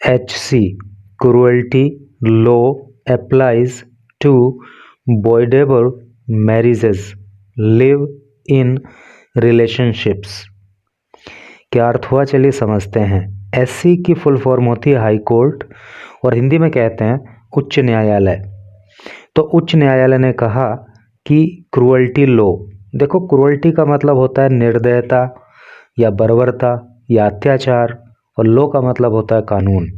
HC cruelty law applies to voidable marriages, live in relationships। क्या अर्थ हुआ, चलिए समझते हैं। SC की फुल फॉर्म होती है हाई कोर्ट और हिंदी में कहते हैं उच्च न्यायालय। तो उच्च न्यायालय ने कहा कि क्रुअल्टी लॉ, देखो क्रुअल्टी का मतलब होता है निर्दयता या बर्बरता या अत्याचार, और लॉ का मतलब होता है कानून।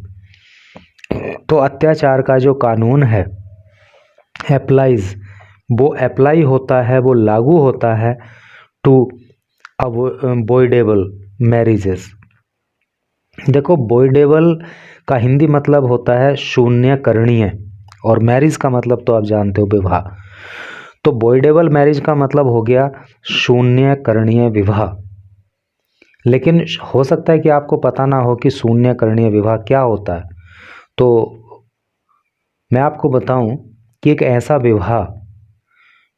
तो अत्याचार का जो कानून है एप्लाइज, वो अप्लाई होता है, वो लागू होता है टू अवॉइडेबल मैरिजेस। देखो वॉइडेबल का हिंदी मतलब होता है शून्य करणीय, और मैरिज का मतलब तो आप जानते हो विवाह। तो वॉइडेबल मैरिज का मतलब हो गया शून्य करणीय विवाह। लेकिन हो सकता है कि आपको पता ना हो कि शून्य करणीय विवाह क्या होता है। तो मैं आपको बताऊं कि एक ऐसा विवाह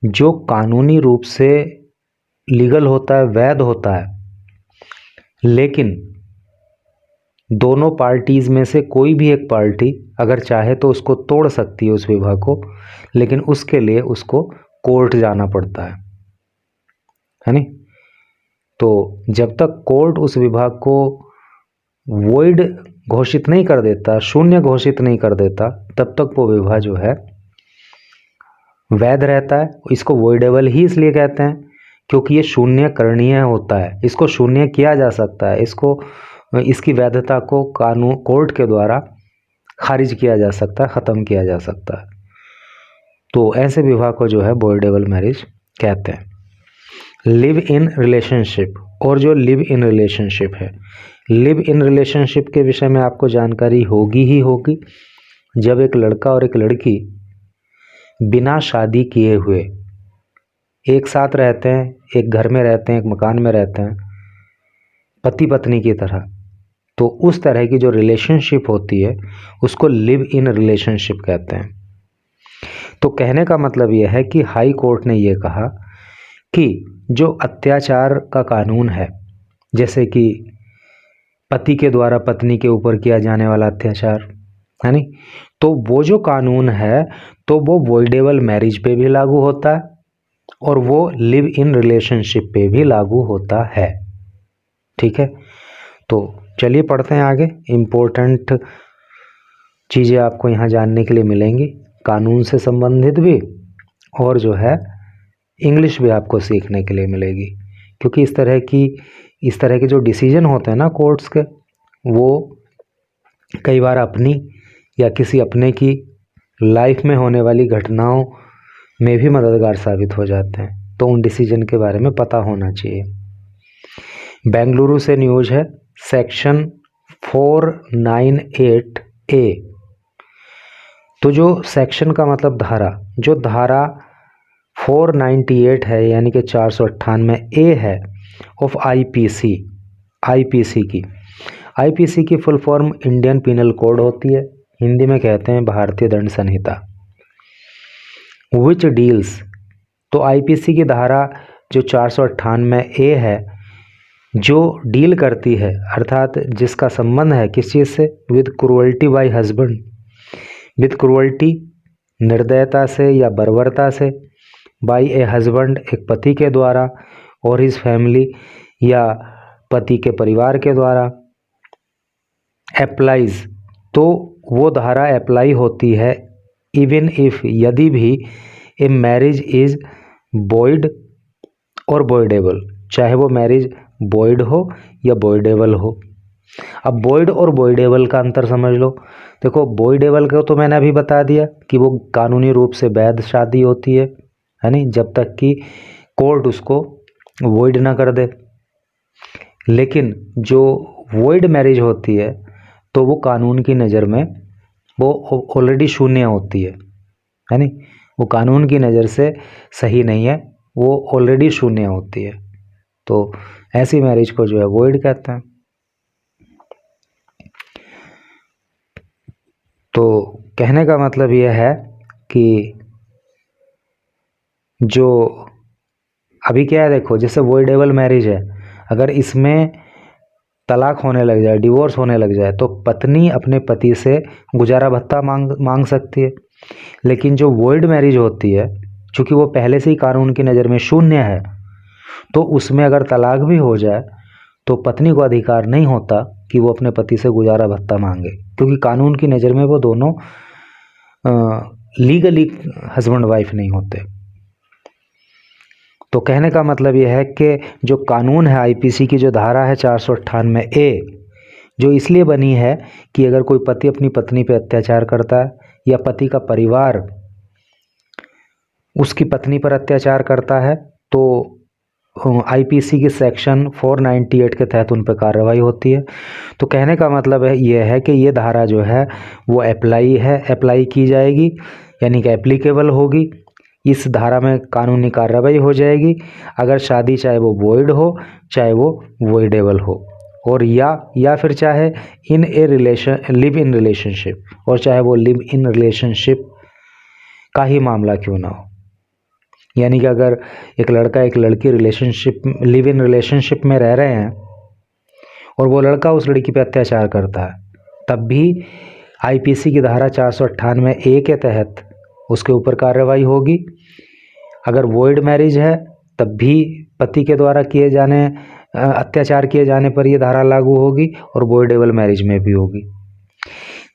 जो कानूनी रूप से लीगल होता है, वैध होता है, लेकिन दोनों पार्टीज में से कोई भी एक पार्टी अगर चाहे तो उसको तोड़ सकती है उस विवाह को, लेकिन उसके लिए उसको कोर्ट जाना पड़ता है नहीं। तो जब तक कोर्ट उस विवाह को वॉइड घोषित नहीं कर देता, शून्य घोषित नहीं कर देता, तब तक वो विवाह जो है वैध रहता है। इसको वॉइडेबल ही इसलिए कहते हैं क्योंकि ये शून्य करणीय होता है, इसको शून्य किया जा सकता है, इसको इसकी वैधता को कानून कोर्ट के द्वारा खारिज किया जा सकता है, ख़त्म किया जा सकता है। तो ऐसे विवाह को जो है वॉइडेबल मैरिज कहते हैं। लिव इन रिलेशनशिप, और जो लिव इन रिलेशनशिप है, लिव इन रिलेशनशिप के विषय में आपको जानकारी होगी ही होगी। जब एक लड़का और एक लड़की बिना शादी किए हुए एक साथ रहते हैं, एक घर में रहते हैं, एक मकान में रहते हैं, पति पत्नी की तरह, तो उस तरह की जो रिलेशनशिप होती है उसको लिव इन रिलेशनशिप कहते हैं। तो कहने का मतलब यह है कि हाई कोर्ट ने यह कहा कि जो अत्याचार का कानून है, जैसे कि पति के द्वारा पत्नी के ऊपर किया जाने वाला अत्याचार है नहीं, तो वो जो कानून है तो वो वॉइडेबल मैरिज पे भी लागू होता है और वो लिव इन रिलेशनशिप पे भी लागू होता है। ठीक है, तो चलिए पढ़ते हैं आगे। इम्पोर्टेंट चीज़ें आपको यहाँ जानने के लिए मिलेंगी, कानून से संबंधित भी, और जो है इंग्लिश भी आपको सीखने के लिए मिलेगी। क्योंकि इस तरह के जो डिसीजन होते हैं ना कोर्ट्स के, वो कई बार अपनी या किसी अपने की लाइफ में होने वाली घटनाओं में भी मददगार साबित हो जाते हैं। तो उन डिसीजन के बारे में पता होना चाहिए। बेंगलुरु से न्यूज़ है, सेक्शन 498A। तो जो सेक्शन का मतलब धारा, जो धारा 498 है यानी कि 498A है ऑफ आईपीसी की full form Indian penal code होती है, हिंदी में कहते हैं भारतीय दंड संहिता। विच डील्स, तो आईपीसी की धारा जो 498A है जो डील करती है, अर्थात जिसका संबंध है किस चीज़ से, with cruelty bye husband, with cruelty निर्दयता से या बर्बरता से, बाय ए हस्बैंड एक पति के द्वारा, और हिज फैमिली या पति के परिवार के द्वारा। अप्लाइज, तो वो धारा अप्लाई होती है इवन इफ, यदि भी, ए मैरिज इज वॉइड और वॉइडेबल, चाहे वो मैरिज वॉइड हो या वॉइडेबल हो। अब वॉइड और वॉइडेबल का अंतर समझ लो। देखो वॉइडेबल को तो मैंने अभी बता दिया कि वो कानूनी रूप से वैध शादी होती है नहीं, जब तक कि कोर्ट उसको वॉइड ना कर दे। लेकिन जो वॉइड मैरिज होती है तो वो कानून की नज़र में वो ऑलरेडी शून्य होती है नहीं, वो कानून की नज़र से सही नहीं है, वो ऑलरेडी शून्य होती है। तो ऐसी मैरिज को जो है वॉइड कहते हैं। तो कहने का मतलब यह है कि जो अभी क्या है, देखो जैसे वॉइडेबल मैरिज है, अगर इसमें तलाक होने लग जाए, डिवोर्स होने लग जाए, तो पत्नी अपने पति से गुजारा भत्ता मांग सकती है। लेकिन जो वॉइड मैरिज होती है, चूँकि वो पहले से ही कानून की नज़र में शून्य है, तो उसमें अगर तलाक भी हो जाए तो पत्नी को अधिकार नहीं होता कि वो अपने पति से गुजारा भत्ता मांगे, क्योंकि कानून की नज़र में वो दोनों लीगली हस्बैंड वाइफ नहीं होते। तो कहने का मतलब यह है कि जो कानून है, आईपीसी की जो धारा है 498A, जो इसलिए बनी है कि अगर कोई पति अपनी पत्नी पर अत्याचार करता है या पति का परिवार उसकी पत्नी पर अत्याचार करता है, तो आईपीसी के सेक्शन 498 के तहत उन पर कार्रवाई होती है। तो कहने का मतलब है ये है कि ये धारा जो है वो अप्लाई की जाएगी, यानी कि एप्लीकेबल होगी। इस धारा में कानूनी कार्रवाई हो जाएगी अगर शादी चाहे वो वॉइड हो, चाहे वो वॉइडेबल हो, और या फिर चाहे लिव इन रिलेशनशिप, और चाहे वो लिव इन रिलेशनशिप का ही मामला क्यों ना हो। यानी कि अगर एक लड़का एक लड़की लिव इन रिलेशनशिप में रह रहे हैं और वो लड़का उस लड़की पे अत्याचार करता है, तब भी आईपीसी की धारा 498A के तहत उसके ऊपर कार्रवाई होगी। अगर वॉइड मैरिज है तब भी पति के द्वारा अत्याचार किए जाने पर ये धारा लागू होगी, और वॉइडेबल मैरिज में भी होगी।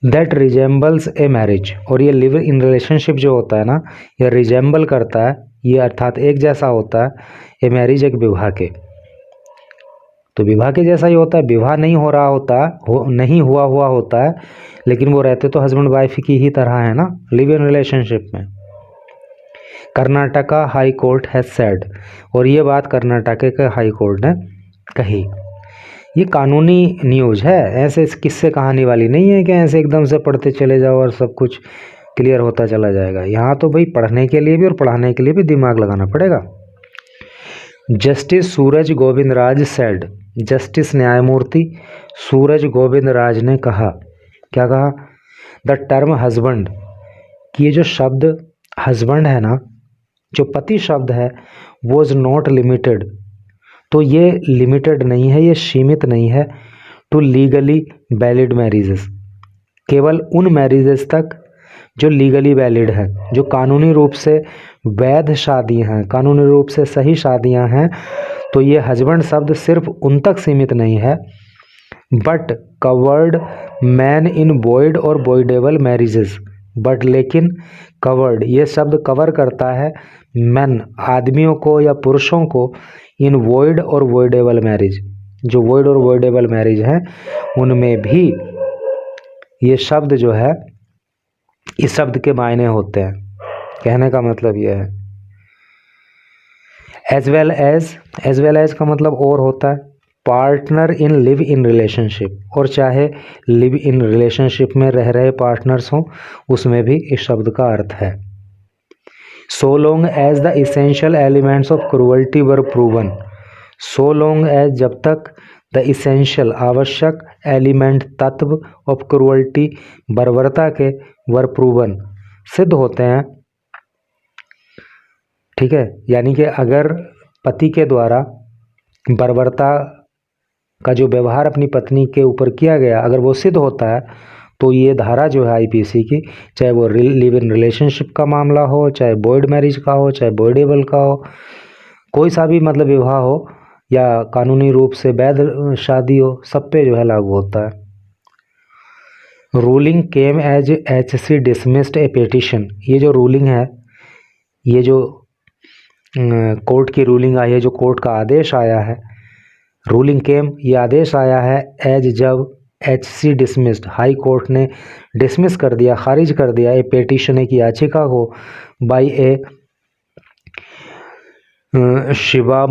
दैट रिजेंबल्स ए मैरिज, और ये लिव इन रिलेशनशिप जो होता है ना, ये रिजेंबल करता है, ये अर्थात एक जैसा होता है ए मैरिज, एक विवाह के। तो विवाह के जैसा ही होता है, विवाह नहीं हो रहा होता नहीं हुआ होता है, लेकिन वो रहते तो हस्बैंड वाइफ की ही तरह है ना, लिव इन रिलेशनशिप में। Karnataka high court has said, और ये बात कर्नाटक के हाई कोर्ट ने कही। ये कानूनी न्यूज़ है, ऐसे किस्से कहानी वाली नहीं है कि ऐसे एकदम से पढ़ते चले जाओ और सब कुछ क्लियर होता चला जाएगा। यहाँ तो भाई पढ़ने के लिए भी और पढ़ाने के लिए भी दिमाग लगाना पड़ेगा। जस्टिस सूरज गोविंद राज सेड, जस्टिस न्यायमूर्ति सूरज गोविंद राज ने कहा, क्या कहा? द टर्म हस्बैंड, कि ये जो शब्द हस्बैंड है ना, जो पति शब्द है, वो इज नॉट लिमिटेड, तो ये लिमिटेड नहीं है, ये सीमित नहीं है टू लीगली वैलिड मैरिजेस, केवल उन मैरिजेस तक जो लीगली वैलिड है, जो कानूनी रूप से वैध शादियां हैं, कानूनी रूप से सही शादियां हैं। तो ये हस्बैंड शब्द सिर्फ उन तक सीमित नहीं है, but covered man in void और वॉइडेबल मैरिजेस, बट लेकिन कवर्ड, ये शब्द कवर करता है मैन, आदमियों को या पुरुषों को, इन वॉइड और वॉइडेबल मैरिज, जो वॉइड और वॉइडेबल मैरिज हैं उनमें भी ये शब्द जो है, इस शब्द के मायने होते हैं। कहने का मतलब यह है। एज वेल एज का मतलब और होता है partner in live in relationship, और चाहे लिव इन रिलेशनशिप में रह रहे पार्टनर्स हों, उसमें भी इस शब्द का अर्थ है। So long as the essential elements of cruelty were proven, so long as, जब तक, द इसेंशियल, आवश्यक, एलिमेंट, तत्व, ऑफ क्रूअल्टी, बर्बरता के, वर प्रूवन, सिद्ध होते हैं। ठीक है, यानी कि अगर पति के द्वारा बर्बरता का जो व्यवहार अपनी पत्नी के ऊपर किया गया, अगर वो सिद्ध होता है, तो ये धारा जो है आईपीसी की, चाहे वो लिव इन रिलेशनशिप का मामला हो, चाहे वॉइड मैरिज का हो, चाहे वॉइडेबल का हो, कोई सा भी मतलब विवाह हो या कानूनी रूप से वैध शादी हो, सब पे जो है लागू होता है। Ruling came as HC dismissed a petition, ये जो रूलिंग है, ये जो कोर्ट की रूलिंग आई है, जो कोर्ट का आदेश आया है, रूलिंग केम, ये आदेश आया है एज, जब HC डिसमिस्ड, हाई कोर्ट ने डिसमिस कर दिया, खारिज कर दिया, ए पिटीशन, एक याचिका को, बाय ए शिवा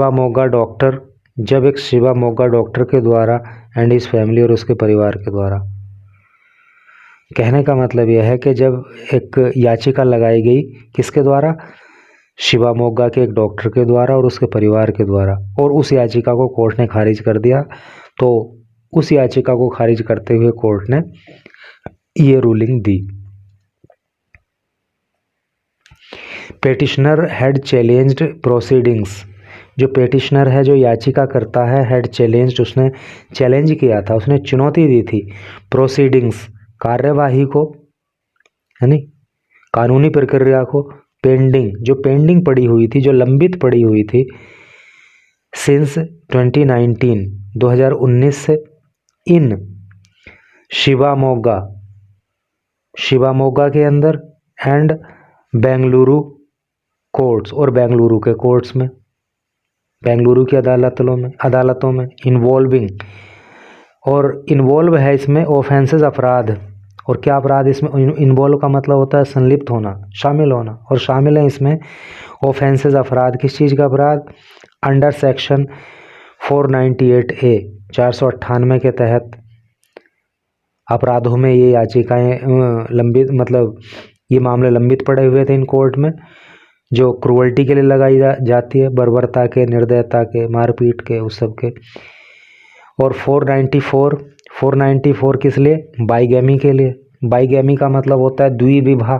मोगा डॉक्टर, जब एक शिवा मोगा डॉक्टर के द्वारा, एंड इस फैमिली, और उसके परिवार के द्वारा। कहने का मतलब यह है कि जब एक याचिका लगाई गई, किसके द्वारा? शिवा मोगा के एक डॉक्टर के द्वारा और उसके परिवार के द्वारा, और उस याचिका को कोर्ट ने खारिज कर दिया, तो उस याचिका को खारिज करते हुए कोर्ट ने ये ruling the. Petitioner had challenged proceedings, जो पेटिशनर है, जो याचिका करता है, हैड चैलेंज्ड, उसने चैलेंज किया था, उसने चुनौती दी थी प्रोसीडिंग्स, कार्यवाही को, यानी कानूनी प्रक्रिया को, पेंडिंग, जो पेंडिंग पड़ी हुई थी, जो लंबित पड़ी हुई थी, सिंस 2019, 2019 से, इन शिवामोगा, शिवामोगा के अंदर, एंड बेंगलुरु कोर्ट्स, और बेंगलुरु के कोर्ट्स में, बेंगलुरु की अदालतों में इन्वॉल्विंग, और इन्वॉल्व है इसमें ऑफेंसेस, अपराध, और क्या अपराध इसमें इन्वॉल्व का मतलब होता है संलिप्त होना, शामिल होना, और शामिल है इसमें ऑफेंसेस, अपराध, किस चीज़ का अपराध, अंडर सेक्शन 498A, 498 के तहत अपराधों में ये याचिकाएं लंबित, मतलब ये मामले लंबित पड़े हुए थे इन कोर्ट में, जो क्रूअल्टी के लिए लगाई जाती है, बर्बरता के, निर्दयता के, मारपीट के, उस सब के। और 494 किस लिए, बाइगैमी के लिए। बाइगैमी का मतलब होता है द्विविवाह,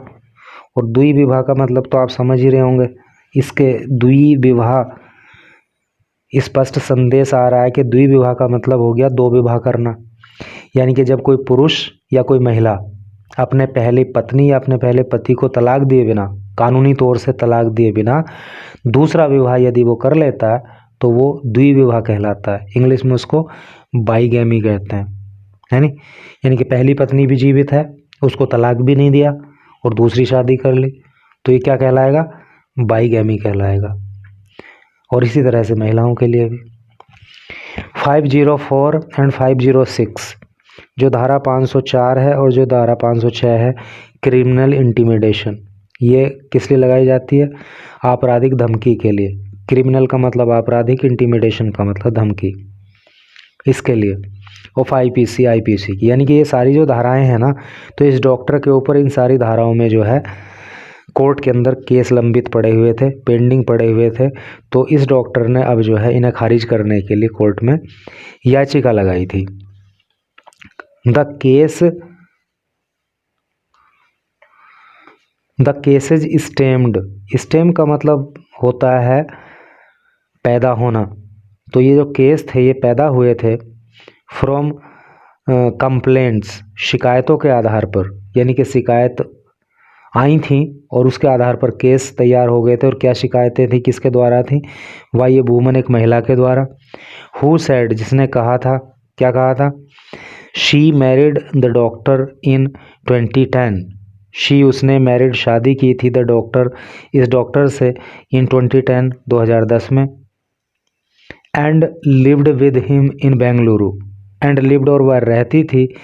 और द्विविवाह का मतलब तो आप समझ ही रहे होंगे, इसके द्विविवाह स्पष्ट संदेश आ रहा है कि द्विविवाह का मतलब हो गया दो विवाह करना, यानी कि जब कोई पुरुष या कोई महिला अपने पहली पत्नी या अपने पहले पति को तलाक दिए बिना, कानूनी तौर से तलाक दिए बिना दूसरा विवाह यदि वो कर लेता है तो वो द्विविवाह कहलाता है। इंग्लिश में उसको बाइगैमी कहते हैं, है नी, यानी कि पहली पत्नी भी जीवित है, उसको तलाक भी नहीं दिया और दूसरी शादी कर ली, तो ये क्या कहलाएगा, बाइगैमी कहलाएगा। और इसी तरह से महिलाओं के लिए भी 504 एंड 506, जो धारा 504 है और जो धारा 506 है, क्रिमिनल इंटिमिडेशन, ये किस लिए लगाई जाती है, आपराधिक धमकी के लिए। क्रिमिनल का मतलब आपराधिक, इंटिमिडेशन का मतलब धमकी, इसके लिए। और IPC की, यानी कि ये सारी जो धाराएं हैं ना, तो इस डॉक्टर के ऊपर इन सारी धाराओं में जो है कोर्ट के अंदर केस लंबित पड़े हुए थे, पेंडिंग पड़े हुए थे, तो इस डॉक्टर ने अब जो है इन्हें खारिज करने के लिए कोर्ट में याचिका लगाई थी। द केसेज स्टेम्ड, स्टेम का मतलब होता है पैदा होना, तो ये जो केस थे ये पैदा हुए थे फ्रॉम कंप्लेंट्स, शिकायतों के आधार पर, यानी कि शिकायत आई थी और उसके आधार पर केस तैयार हो गए थे। और क्या शिकायतें थी, किसके द्वारा थी, वाई वुमन, एक महिला के द्वारा। हु सेड, जिसने कहा था, क्या कहा था, she married the doctor in 2010, she, उसने मैरिड, शादी की थी, द डॉक्टर, इस डॉक्टर से, इन 2010, 2010 में, and lived with him in Bengaluru, and lived, और वह रहती थी,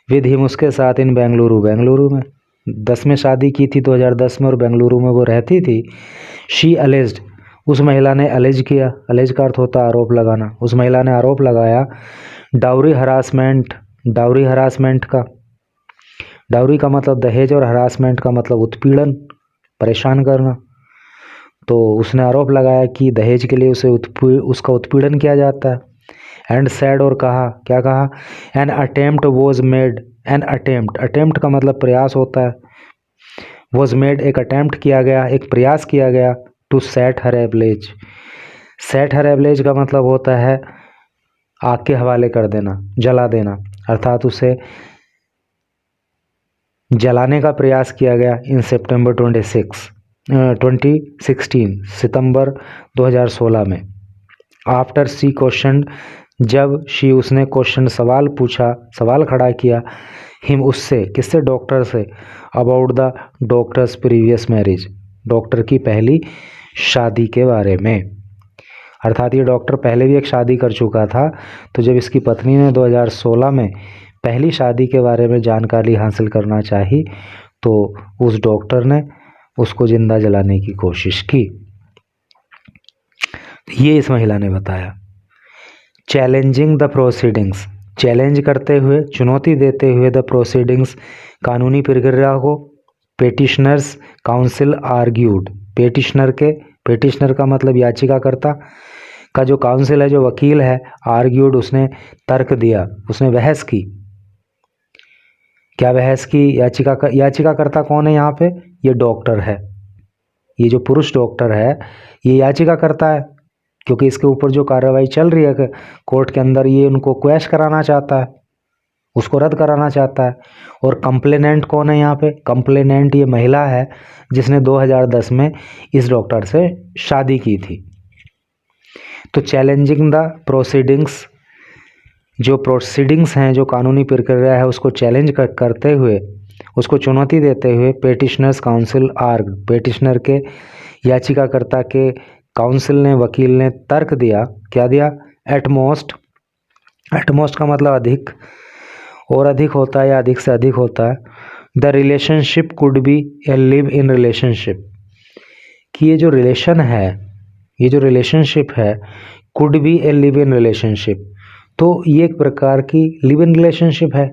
विद हिम, उसके साथ, इन बेंगलुरु, बेंगलुरु में 10 में शादी की थी 2010 में, और बेंगलुरु में वो रहती थी। शी अलेज्ड, उस महिला ने अलेज किया, अलेज का अर्थ होता है आरोप लगाना, उस महिला ने आरोप लगाया, डाउरी हरासमेंट, डाउरी हरासमेंट का, डाउरी का मतलब दहेज और हरासमेंट का मतलब उत्पीड़न, परेशान करना, तो उसने आरोप लगाया कि दहेज के लिए उसका उत्पीड़न किया जाता है। एंड सैड, और कहा, क्या कहा, an attempt was made, an attempt, attempt का मतलब प्रयास होता है, वॉज मेड, एक अटेम्प्ट किया गया, एक प्रयास किया गया, to set her ablaze, set her ablaze का मतलब होता है आग के हवाले कर देना, जला देना, अर्थात उसे जलाने का प्रयास किया गया इन सितंबर 2016, सितंबर 2016 में। आफ्टर सी क्वेश्चन, जब शी, उसने क्वेश्चन, सवाल पूछा, सवाल खड़ा किया, हिम, उससे, किससे, डॉक्टर से, about the doctors previous marriage, doctor की पहली शादी के बारे में, अर्थात ये डॉक्टर पहले भी एक शादी कर चुका था, तो जब इसकी पत्नी ने 2016 में पहली शादी के बारे में जानकारी हासिल करना चाही, तो उस डॉक्टर ने उसको जिंदा जलाने की कोशिश की। ये इस महिला ने बताया। चैलेंजिंग द प्रोसीडिंग्स, चैलेंज करते हुए, चुनौती देते हुए, द प्रोसीडिंग्स, कानूनी प्रक्रिया को, पेटिशनर्स काउंसिल आर्ग्यूड, पेटिशनर का मतलब याचिकाकर्ता का जो काउंसिल है, जो वकील है, आर्ग्यूड, उसने तर्क दिया, उसने बहस की। क्या बहस की, याचिकाकर्ता कौन है यहाँ पे, ये डॉक्टर है, ये जो पुरुष डॉक्टर है ये याचिका करता है, क्योंकि इसके ऊपर जो कार्रवाई चल रही है कोर्ट के अंदर, ये उनको क्वैश कराना चाहता है, उसको रद्द कराना चाहता है। और कंप्लेनेंट कौन है यहाँ पे? कंप्लेनेंट ये महिला है जिसने 2010 में इस डॉक्टर से शादी की थी। तो चैलेंजिंग द प्रोसीडिंग्स, जो प्रोसीडिंग्स हैं, जो कानूनी प्रक्रिया है, उसको चैलेंज करते हुए, उसको चुनौती देते हुए पेटिशनर्स काउंसिल आर्ग, पेटिशनर के, याचिकाकर्ता के काउंसिल ने, वकील ने तर्क दिया। क्या दिया? एटमोस्ट, एटमोस्ट का मतलब अधिक, और अधिक होता है या अधिक से अधिक होता है। The relationship could be A live in relationship, कि ये जो रिलेशन है, ये जो रिलेशनशिप है, could be A live in relationship, तो ये एक प्रकार की लिव इन रिलेशनशिप है,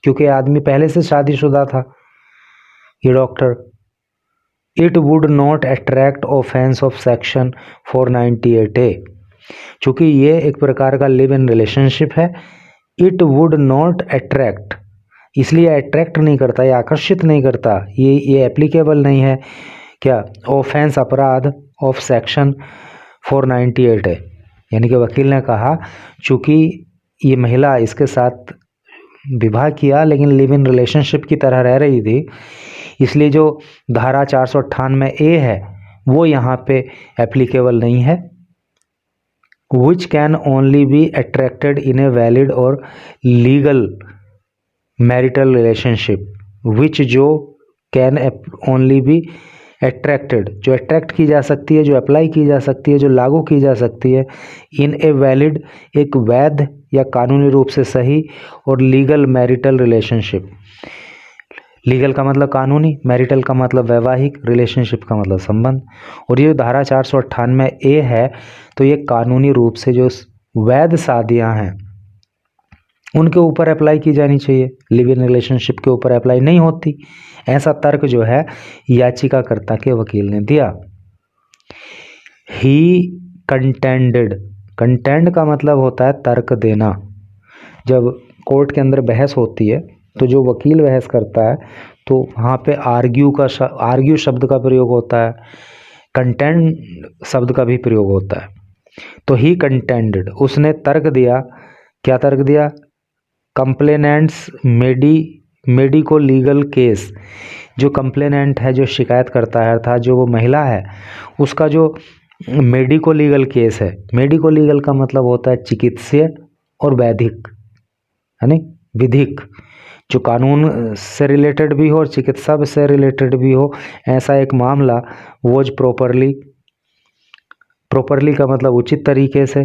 क्योंकि आदमी पहले से शादीशुदा था, ये doctor. It would not attract offence of section 498A, चूँकि ये एक प्रकार का लिव इन रिलेशनशिप है। इट वुड नॉट अट्रैक्ट, इसलिए अट्रैक्ट नहीं करता, ये आकर्षित नहीं करता, ये एप्लीकेबल नहीं है। क्या? ऑफेंस, अपराध ऑफ सेक्शन 498 है। यानी कि वकील ने कहा चूँकि ये महिला इसके साथ विवाह किया लेकिन लिव इन रिलेशनशिप की तरह रह रही थी, इसलिए जो धारा 498A है वो यहाँ पे एप्लीकेबल नहीं है। Which can only be attracted in a valid और लीगल मैरिटल रिलेशनशिप, विच जो कैन ओनली बी अट्रैक्टेड, जो अट्रैक्ट की जा सकती है, जो अप्लाई की जा सकती है, जो लागू की जा सकती है, इन ए वैलिड, एक वैध या कानूनी रूप से सही, और लीगल मैरिटल रिलेशनशिप, लीगल का मतलब कानूनी, मैरिटल का मतलब वैवाहिक, रिलेशनशिप का मतलब संबंध। और ये धारा 498A है, तो ये कानूनी रूप से जो वैध शादियां हैं उनके ऊपर अप्लाई की जानी चाहिए, लिव इन रिलेशनशिप के ऊपर अप्लाई नहीं होती। ऐसा तर्क जो है याचिकाकर्ता के वकील ने दिया। ही कंटेंडेड, कंटेंड का मतलब होता है तर्क देना। जब कोर्ट के अंदर बहस होती है तो जो वकील बहस करता है तो वहाँ पे आर्ग्यू शब्द का प्रयोग होता है, कंटेंड शब्द का भी प्रयोग होता है। तो ही कंटेंडेड, उसने तर्क दिया। क्या तर्क दिया? कंप्लेनेंट्स मेडिको लीगल केस, जो कंप्लेनेंट है, जो शिकायत करता है, अर्थात जो वो महिला है, उसका जो मेडिको लीगल केस है, मेडिको लीगल का मतलब होता है चिकित्सीय और वैधिक, यानी विधिक, जो कानून से रिलेटेड भी हो और चिकित्सा से रिलेटेड भी हो, ऐसा एक मामला वॉज प्रॉपरली का मतलब उचित तरीके से,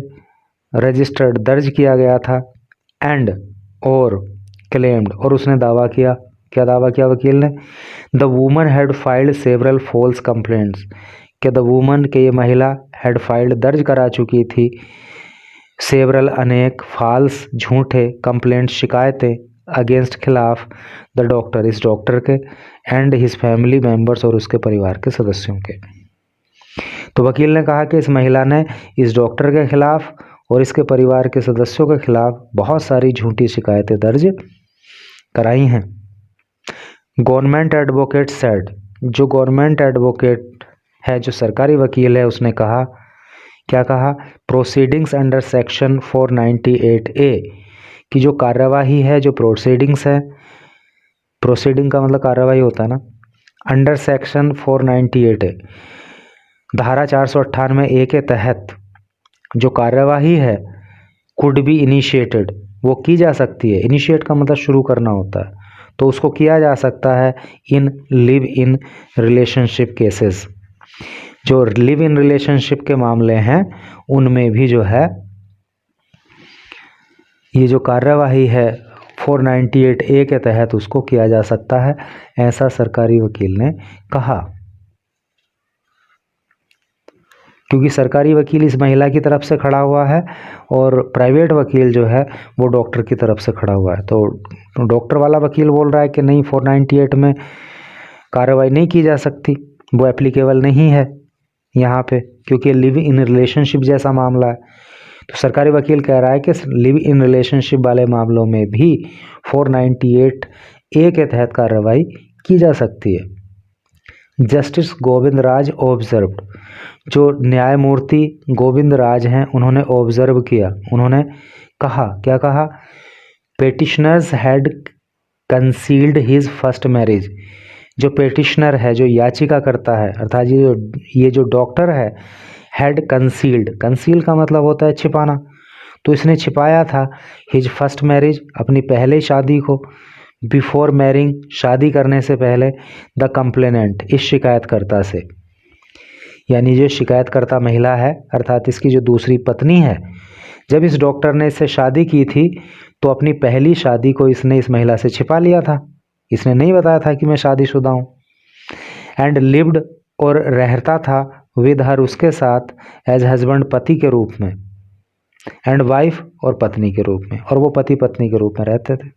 रजिस्टर्ड दर्ज किया गया था, एंड और क्लेम्ड, और उसने दावा किया। क्या दावा किया वकील ने? The woman had filed several false complaints, कि द वुमन, के ये महिला, हैड फाइल्ड दर्ज करा चुकी थी, सेवरल अनेक, फॉल्स झूठे, कंप्लेंट शिकायतें, अगेंस्ट खिलाफ, द डॉक्टर, इस डॉक्टर के, एंड हिज फैमिली मेंबर्स, और उसके परिवार के सदस्यों के। तो वकील ने कहा कि इस महिला ने इस डॉक्टर के खिलाफ और इसके परिवार के सदस्यों के खिलाफ बहुत सारी झूठी शिकायतें दर्ज कराई हैं। गवर्नमेंट एडवोकेट सेड, जो गवर्नमेंट एडवोकेट है, जो सरकारी वकील है, उसने कहा, क्या कहा? प्रोसीडिंग्स अंडर सेक्शन 498A, कि जो कार्यवाही है, जो प्रोसीडिंग्स है, प्रोसीडिंग का मतलब कार्यवाही होता है ना, अंडर सेक्शन 498A, धारा 498A के तहत जो कार्यवाही है, कुड बी इनिशिएटेड, वो की जा सकती है। इनिशिएट का मतलब शुरू करना होता है, तो उसको किया जा सकता है in live in relationship cases, जो लिव इन रिलेशनशिप के मामले हैं उनमें भी जो है ये जो कार्यवाही है 498A के तहत उसको किया जा सकता है, ऐसा सरकारी वकील ने कहा। क्योंकि सरकारी वकील इस महिला की तरफ से खड़ा हुआ है और प्राइवेट वकील जो है वो डॉक्टर की तरफ से खड़ा हुआ है, तो डॉक्टर वाला वकील बोल रहा है कि नहीं, 498 में कार्रवाई नहीं की जा सकती, वो एप्लीकेबल नहीं है यहाँ पे, क्योंकि लिव इन रिलेशनशिप जैसा मामला है। तो सरकारी वकील कह रहा है कि लिव इन रिलेशनशिप वाले मामलों में भी 498A के तहत कार्रवाई की जा सकती है। जस्टिस गोविंद राज ऑब्जर्व्ड, जो न्यायमूर्ति गोविंद राज हैं उन्होंने ऑब्जर्व किया, उन्होंने कहा, क्या कहा, petitioners had concealed his first marriage, जो पेटिशनर है, जो याचिका करता है, अर्थात ये जो डॉक्टर है, हैड कंसील्ड, कंसील का मतलब होता है छिपाना, तो इसने छिपाया था हिज फर्स्ट मैरिज, अपनी पहले शादी को, बिफोर मैरिंग, शादी करने से पहले, द कंप्लेनेंट, इस शिकायतकर्ता से, यानी जो शिकायतकर्ता महिला है अर्थात इसकी जो दूसरी पत्नी है, जब इस डॉक्टर ने इससे शादी की थी तो अपनी पहली शादी को इसने इस महिला से छिपा लिया था, इसने नहीं बताया था कि मैं शादीशुदा हूँ। एंड लिव्ड, और रहता था, विद हर, उसके साथ, एज हस्बैंड, पति के रूप में, एंड वाइफ, और पत्नी के रूप में, और वो पति पत्नी के रूप में रहते थे।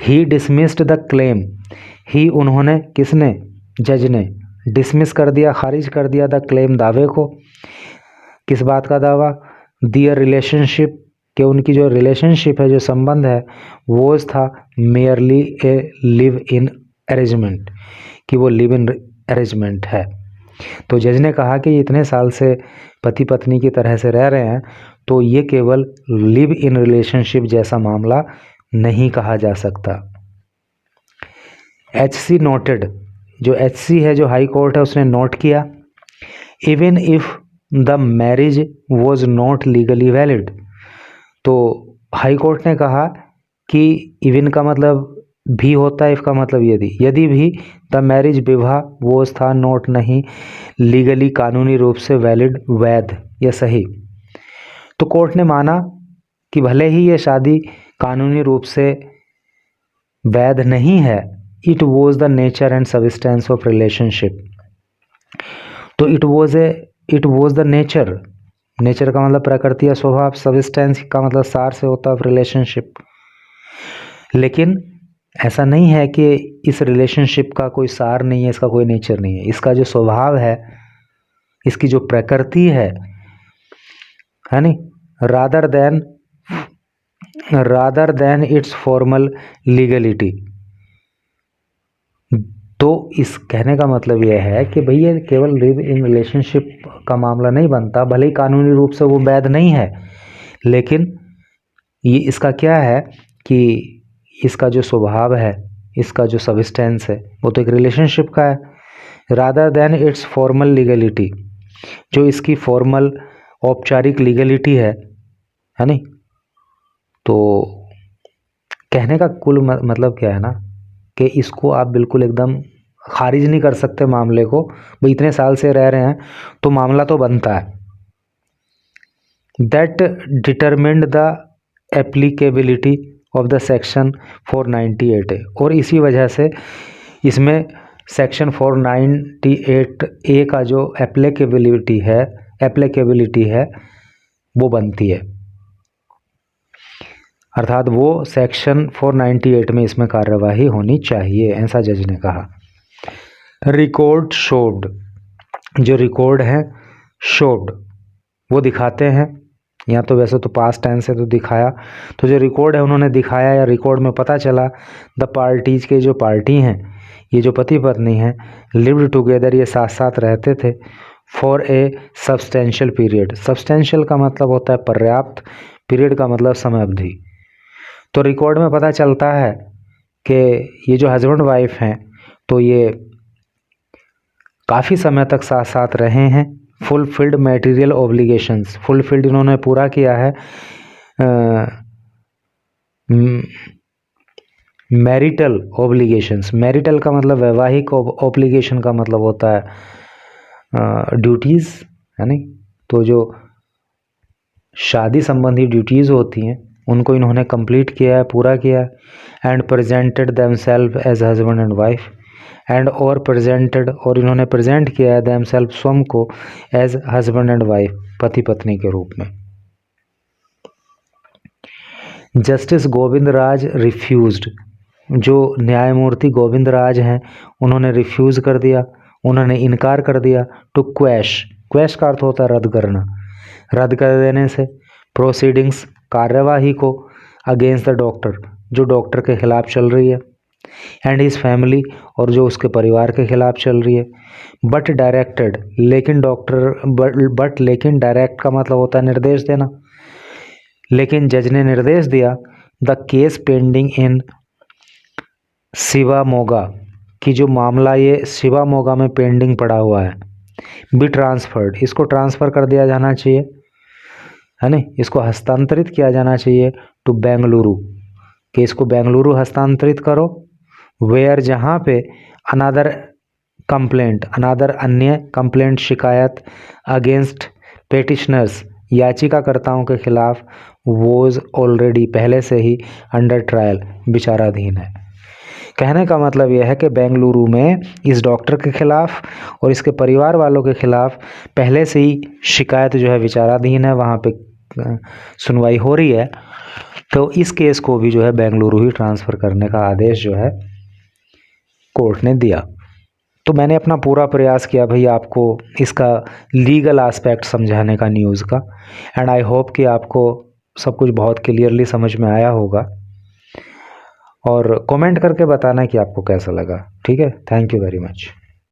ही डिसमिस्ड द क्लेम, ही, उन्होंने, किसने, जज ने, डिसमिस कर दिया, खारिज कर दिया, द क्लेम, दावे को, किस बात का दावा, दियर रिलेशनशिप, कि उनकी जो रिलेशनशिप है, जो संबंध है, वो था merely A live in arrangement, कि वो लिव इन अरेंजमेंट है। तो जज ने कहा कि इतने साल से पति पत्नी की तरह से रह रहे हैं, तो ये केवल लिव इन रिलेशनशिप जैसा मामला नहीं कहा जा सकता। HC नोटेड, जो HC है, जो हाई कोर्ट है, उसने नोट किया, even if the marriage was not legally valid, तो हाई कोर्ट ने कहा कि इवन का मतलब भी होता है, इफ का मतलब यदि भी, द मैरिज, विवाह, वो था नॉट, नहीं, लीगली, कानूनी रूप से, वैलिड, वैध या सही, तो कोर्ट ने माना कि भले ही ये शादी कानूनी रूप से वैध नहीं है, it was the nature and substance of relationship, तो it was the nature, nature का मतलब प्रकृति या स्वभाव, सब्सटेंस का मतलब सार से होता है रिलेशनशिप, लेकिन ऐसा नहीं है कि इस रिलेशनशिप का कोई सार नहीं है, इसका कोई नेचर नहीं है, इसका जो स्वभाव है, इसकी जो प्रकृति है नहीं, rather than it's formal legality, तो इस कहने का मतलब यह है कि भैया केवल लिव इन रिलेशनशिप का मामला नहीं बनता, भले ही कानूनी रूप से वो वैध नहीं है, लेकिन ये इसका क्या है कि इसका जो स्वभाव है, इसका जो सब्सटेंस है, वो तो एक रिलेशनशिप का है। Rather than it's formal legality, जो इसकी फॉर्मल, औपचारिक लीगलिटी है नहीं, तो कहने का कुल मतलब क्या है ना, कि इसको आप बिल्कुल एकदम खारिज नहीं कर सकते मामले को, भाई इतने साल से रह रहे हैं तो मामला तो बनता है। That determined the applicability of the section 498A, और इसी वजह से इसमें सेक्शन 498A का जो एप्लीकेबिलिटी है वो बनती है, अर्थात वो सेक्शन 498 में इसमें कार्यवाही होनी चाहिए, ऐसा जज ने कहा। रिकॉर्ड शोड, जो रिकॉर्ड है, शोड, वो दिखाते हैं, या तो वैसे तो पास्ट टेंस से तो दिखाया, तो जो रिकॉर्ड है उन्होंने दिखाया, या रिकॉर्ड में पता चला, द पार्टीज के जो पार्टी हैं, ये जो पति पत्नी हैं, लिव्ड टुगेदर, ये साथ साथ रहते थे, for a substantial period, substantial का मतलब होता है पर्याप्त, पीरियड का मतलब समय अवधि, तो रिकॉर्ड में पता चलता है कि ये जो हस्बैंड वाइफ हैं तो ये काफ़ी समय तक साथ साथ रहे हैं। फुलफिल्ड मटेरियल ऑब्लिगेशंस, फुलफिल्ड इन्होंने पूरा किया है मैरिटल ऑब्लिगेशंस, मैरिटल का मतलब वैवाहिक, ऑब्लिगेशन का मतलब होता है ड्यूटीज़, है नहीं, तो जो शादी संबंधी ड्यूटीज़ होती हैं उनको इन्होंने कंप्लीट किया है, पूरा किया है। And presented themselves as husband and wife, and और प्रेजेंटेड, और इन्होंने प्रेजेंट किया है देमसेल्फ, स्वयं को, एज हस्बैंड एंड वाइफ, पति पत्नी के रूप में। जस्टिस गोविंद राज रिफ्यूज्ड, जो न्यायमूर्ति गोविंद राज हैं उन्होंने रिफ्यूज़ कर दिया, उन्होंने इनकार कर दिया, टू क्वैश, क्वैश का अर्थ होता है रद्द करना, रद्द कर देने से, प्रोसीडिंग्स, कार्यवाही को, अगेंस्ट द डॉक्टर, जो डॉक्टर के खिलाफ चल रही है, एंड हिज फैमिली, और जो उसके परिवार के खिलाफ चल रही है। बट डायरेक्टेड, लेकिन लेकिन डायरेक्ट का मतलब होता है निर्देश देना। लेकिन जज ने निर्देश दिया the case pending in Shivamogga, कि जो मामला ये शिवामोगा में पेंडिंग पड़ा हुआ है, बी ट्रांसफर्ड, इसको ट्रांसफ़र कर दिया जाना चाहिए, है ना, इसको हस्तांतरित किया जाना चाहिए टू बेंगलुरु, कि इसको बेंगलुरु हस्तांतरित करो। वेयर, जहाँ पे अनादर कंप्लेंट, अनादर अन्य कंप्लेंट, शिकायत, अगेंस्ट पेटिशनर्स, याचिकाकर्ताओं के खिलाफ, वोज ऑलरेडी, पहले से ही, अंडर ट्रायल, विचाराधीन है। कहने का मतलब यह है कि बेंगलुरु में इस डॉक्टर के खिलाफ और इसके परिवार वालों के खिलाफ पहले से ही शिकायत जो है विचाराधीन है, वहाँ पे सुनवाई हो रही है। तो इस केस को भी जो है बेंगलुरु ही ट्रांसफ़र करने का आदेश जो है कोर्ट ने दिया। तो मैंने अपना पूरा प्रयास किया भाई आपको इसका लीगल एस्पेक्ट समझाने का न्यूज़ का, एंड आई होप कि आपको सब कुछ बहुत क्लियरली समझ में आया होगा। और कमेंट करके बताना कि आपको कैसा लगा। ठीक है, थैंक यू वेरी मच।